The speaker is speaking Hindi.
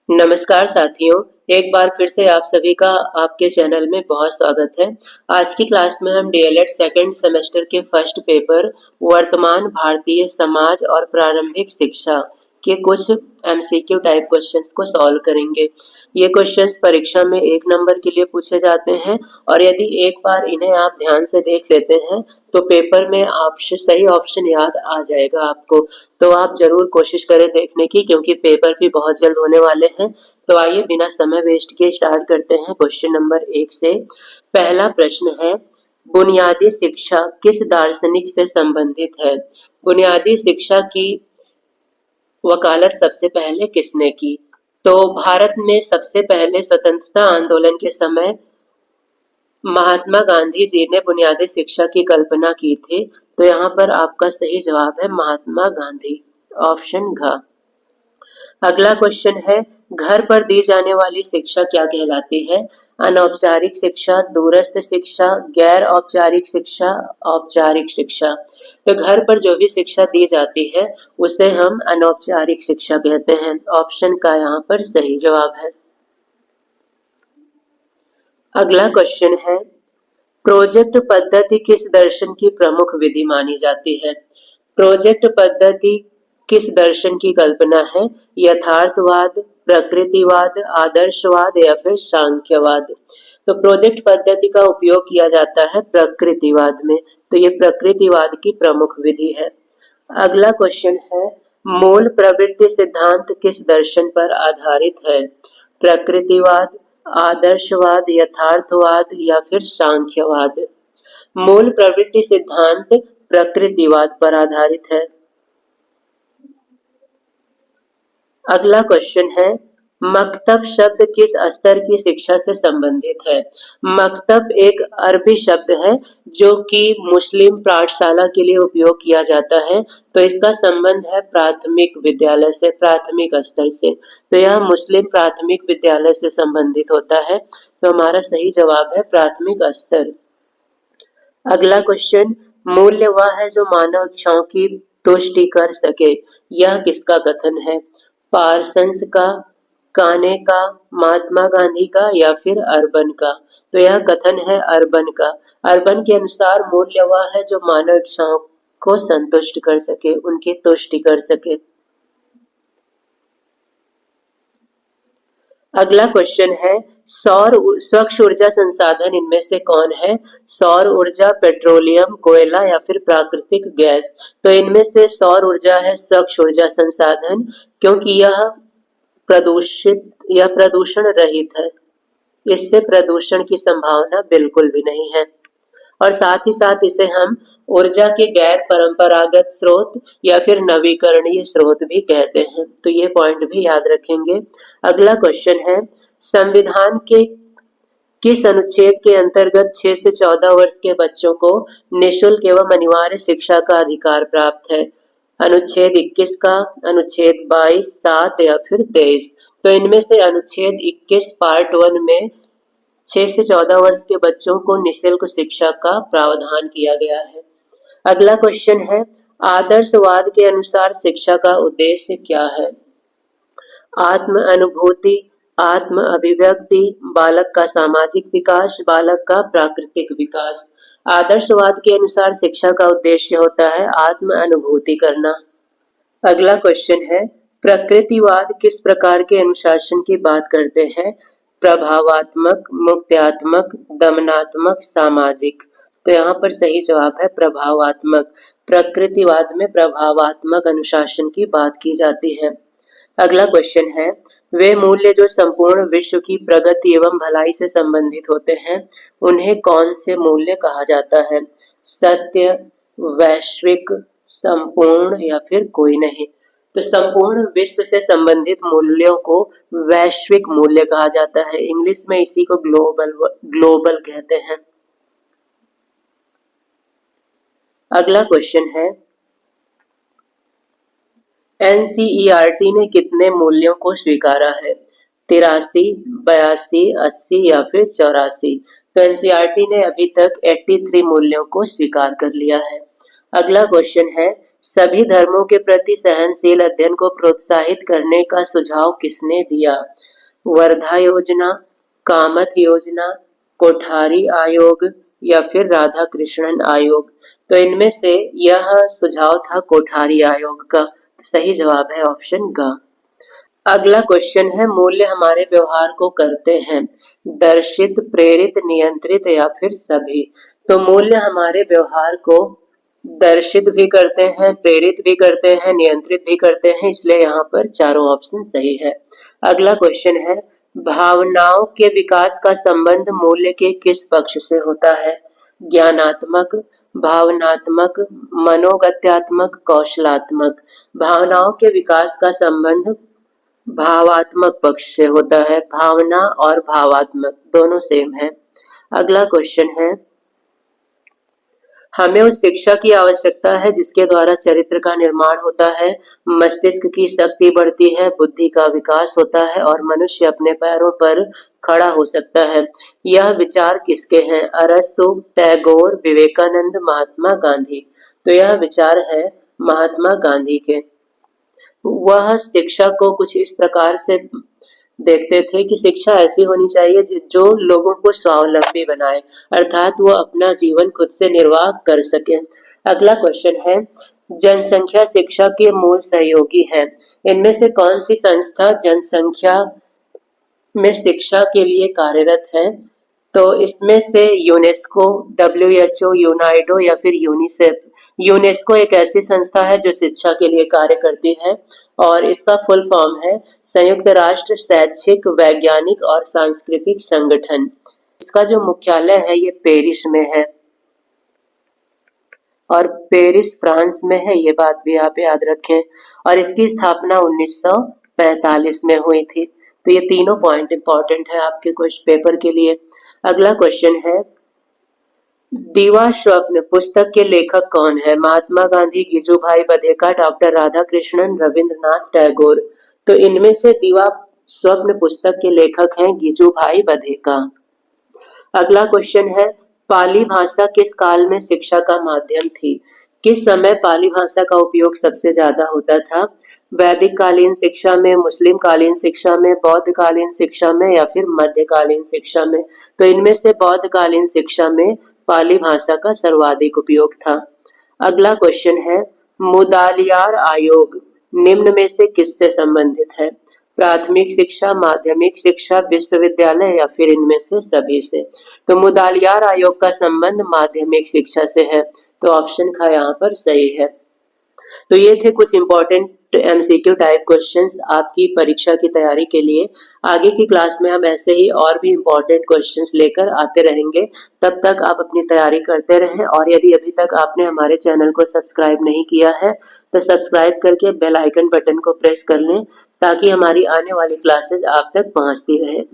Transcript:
नमस्कार साथियों, एक बार फिर से आप सभी का आपके चैनल में बहुत स्वागत है। आज की क्लास में हम डीएलएड सेकंड सेमेस्टर के फर्स्ट पेपर वर्तमान भारतीय समाज और प्रारंभिक शिक्षा के कुछ एमसीक्यू टाइप क्वेश्चंस को सॉल्व करेंगे। ये क्वेश्चंस परीक्षा में 1 नंबर के लिए पूछे जाते हैं और यदि एक बार इन्हें आप ध्यान से देख लेते हैं तो पेपर में ऑप्शन सही ऑप्शन याद आ जाएगा आपको। तो आप जरूर कोशिश करें देखने की, क्योंकि पेपर भी बहुत जल्द होने वाले हैं। तो आइए बिना समय वेस्ट किए स्टार्ट करते हैं क्वेश्चन नंबर 1 से। पहला प्रश्न है, बुनियादी शिक्षा किस दार्शनिक से संबंधित है? बुनियादी शिक्षा की वकालत सबसे पहले किसने की? तो भारत में सबसे पहले स्वतंत्रता आंदोलन के समय महात्मा गांधी जी ने बुनियादी शिक्षा की कल्पना की थी। तो यहाँ पर आपका सही जवाब है महात्मा गांधी, ऑप्शन घ। अगला क्वेश्चन है, घर पर दी जाने वाली शिक्षा क्या कहलाती है? अनौपचारिक शिक्षा, दूरस्थ शिक्षा, गैर औपचारिक शिक्षा, औपचारिक शिक्षा। तो घर पर जो भी शिक्षा दी जाती है उसे हम अनौपचारिक शिक्षा कहते हैं। ऑप्शन का यहाँ पर सही जवाब है। अगला क्वेश्चन है, प्रोजेक्ट पद्धति किस दर्शन की प्रमुख विधि मानी जाती है? प्रोजेक्ट पद्धति किस दर्शन की कल्पना है? यथार्थवाद, प्रकृतिवाद, आदर्शवाद या फिर सांख्यवाद? तो प्रोजेक्ट पद्धति का उपयोग किया जाता है प्रकृतिवाद में। तो ये प्रकृतिवाद की प्रमुख विधि है। अगला क्वेश्चन है, मूल प्रवृत्ति सिद्धांत किस दर्शन पर आधारित है? प्रकृतिवाद, आदर्शवाद, यथार्थवाद या फिर सांख्यवाद? मूल प्रवृत्ति सिद्धांत प्रकृतिवाद पर आधारित है। अगला क्वेश्चन है, मकतब शब्द किस स्तर की शिक्षा से संबंधित है? मकतब एक अरबी शब्द है जो कि मुस्लिम पाठशाला के लिए उपयोग किया जाता है। तो इसका संबंध है प्राथमिक विद्यालय से, प्राथमिक स्तर से। तो यह मुस्लिम प्राथमिक विद्यालय से संबंधित होता है। तो हमारा सही जवाब है प्राथमिक स्तर। अगला क्वेश्चन, मूल्य वह है जो मानव इच्छाओं की तुष्टि कर सके। यह किसका कथन है? पार्सन्स का, काने का, महात्मा गांधी का या फिर अर्बन का? तो यह कथन है अर्बन का। अर्बन के अनुसार मूल्य वह है जो मानव इच्छाओं को संतुष्ट कर सके, उनकी तुष्टि कर सके। अगला क्वेश्चन है, सौर स्वच्छ ऊर्जा संसाधन इनमें से कौन है? सौर ऊर्जा, पेट्रोलियम, कोयला या फिर प्राकृतिक गैस? तो इनमें से सौर ऊर्जा है स्वच्छ ऊर्जा संसाधन, क्योंकि यह प्रदूषित या प्रदूषण रहित है। इससे प्रदूषण की संभावना बिल्कुल भी नहीं है। और साथ ही साथ इसे हम ऊर्जा के गैर परंपरागत स्रोत या फिर नवीकरणीय स्रोत भी कहते हैं। तो ये पॉइंट भी याद रखेंगे। अगला क्वेश्चन है, संविधान के किस अनुच्छेद के अंतर्गत 6 से 14 वर्ष के बच्चों को निःशुल्क एवं अनिवार्य शिक्षा का अधिकार प्राप्त है? अनुच्छेद 21 का, अनुच्छेद 22, 7 या फिर 23? तो इनमें से अनुच्छेद 21 पार्ट 1 में 6 से 14 वर्ष के बच्चों को निःशुल्क शिक्षा का प्रावधान किया गया है। अगला क्वेश्चन है, आदर्शवाद के अनुसार शिक्षा का उद्देश्य क्या है? आत्म अनुभूति, आत्म अभिव्यक्ति, बालक का सामाजिक विकास, बालक का प्राकृतिक विकास? आदर्शवाद के अनुसार शिक्षा का उद्देश्य होता है आत्म अनुभूति करना। अगला क्वेश्चन है, प्रकृतिवाद किस प्रकार के अनुशासन की बात करते हैं? प्रभावात्मक, मुक्त्यात्मक, दमनात्मक, सामाजिक? तो यहाँ पर सही जवाब है प्रभावात्मक। प्रकृतिवाद में प्रभावात्मक अनुशासन की बात की जाती है। अगला क्वेश्चन है, वे मूल्य जो संपूर्ण विश्व की प्रगति एवं भलाई से संबंधित होते हैं उन्हें कौन से मूल्य कहा जाता है? सत्य, वैश्विक, संपूर्ण या फिर कोई नहीं? तो संपूर्ण विश्व से संबंधित मूल्यों को वैश्विक मूल्य कहा जाता है। इंग्लिश में इसी को ग्लोबल कहते हैं। अगला क्वेश्चन है, एनसीईआरटी ने कितने मूल्यों को स्वीकारा है? 83, 82, 80 या फिर 84? तो एनसीईआरटी ने अभी तक 83 मूल्यों को स्वीकार कर लिया है। अगला क्वेश्चन है, सभी धर्मों के प्रति सहनशील अध्ययन को प्रोत्साहित करने का सुझाव किसने दिया? वर्धा योजना, कामत योजना, कोठारी आयोग या फिर राधा कृष्णन आयोग। तो इनमें से यह सुझाव था कोठारी आयोग का। तो सही जवाब है ऑप्शन ग। अगला क्वेश्चन है, मूल्य हमारे व्यवहार को करते हैं, दर्शित, प्रेरित, नियंत्रित या फिर सभी। तो मूल्य हमारे व्यवहार को दर्शित भी करते हैं, प्रेरित भी करते हैं, नियंत्रित भी करते हैं, इसलिए यहाँ पर चारों ऑप्शन सही है। अगला क्वेश्चन है, भावनाओं के विकास का संबंध मूल्य के किस पक्ष से होता है? ज्ञानात्मक, भावनात्मक, मनोगत्यात्मक, कौशलात्मक। भावनाओं के विकास का संबंध भावात्मक पक्ष से होता है। भावना और भावात्मक दोनों सेम है। अगला क्वेश्चन है, हमें उस शिक्षा की आवश्यकता है जिसके द्वारा चरित्र का निर्माण होता है, मस्तिष्क की शक्ति बढ़ती है, बुद्धि का विकास होता है और मनुष्य अपने पैरों पर खड़ा हो सकता है। यह विचार किसके हैं? अरस्तु, टैगोर, विवेकानंद, महात्मा गांधी। तो यह विचार है महात्मा गांधी के। वह शिक्षा को कुछ इस प्रकार से देखते थे कि शिक्षा ऐसी होनी चाहिए जो लोगों को स्वावलंबी बनाए, अर्थात वो अपना जीवन खुद से निर्वाह कर सके। अगला क्वेश्चन है, जनसंख्या शिक्षा के मूल सहयोगी है। इनमें से कौन सी संस्था जनसंख्या में शिक्षा के लिए कार्यरत है? तो इसमें से यूनेस्को, WHO, यूनाइडो या फिर यूनिसेफ। यूनेस्को एक ऐसी संस्था है जो शिक्षा के लिए कार्य करती है और इसका फुल फॉर्म है संयुक्त राष्ट्र शैक्षिक, वैज्ञानिक और सांस्कृतिक संगठन। इसका जो मुख्यालय है ये पेरिस में है और पेरिस फ्रांस में है, ये बात भी आप याद रखें। और इसकी स्थापना 1945 में हुई थी। तो ये तीनों पॉइंट इंपॉर्टेंट है आपके क्वेश्चन पेपर के लिए। अगला क्वेश्चन है, दीवा स्वप्न पुस्तक के लेखक कौन है? महात्मा गांधी, गिजुभाई बधेका, डॉक्टर राधा कृष्णन, रविंद्रनाथ टैगोर। तो इनमें से दीवा स्वप्न पुस्तक के लेखक हैं गिजुभाई बधेका। अगला क्वेश्चन है, पाली भाषा किस काल में शिक्षा का माध्यम थी? किस समय पाली भाषा का उपयोग सबसे ज्यादा होता था? वैदिक कालीन शिक्षा में, मुस्लिम कालीन शिक्षा में, बौद्ध कालीन शिक्षा में या फिर मध्यकालीन शिक्षा में? तो इनमें से बौद्ध कालीन शिक्षा में पाली भाषा का सर्वाधिक उपयोग था। अगला क्वेश्चन है, मुदालियार आयोग निम्न में से किससे संबंधित है? प्राथमिक शिक्षा, माध्यमिक शिक्षा, विश्वविद्यालय या फिर इनमें से सभी से? तो मुदालियार आयोग का संबंध माध्यमिक शिक्षा से है। तो ऑप्शन ख यहाँ पर सही है। तो ये थे कुछ इंपॉर्टेंट MCQ टाइप क्वेश्चंस आपकी परीक्षा की तैयारी के लिए। आगे की क्लास में हम ऐसे ही और भी इंपॉर्टेंट क्वेश्चंस लेकर आते रहेंगे। तब तक आप अपनी तैयारी करते रहें और यदि अभी तक आपने हमारे चैनल को सब्सक्राइब नहीं किया है तो सब्सक्राइब करके बेल आइकन बटन को प्रेस कर लें ताकि हमारी आने वाली क्लासेज आप तक पहुंचती रहे।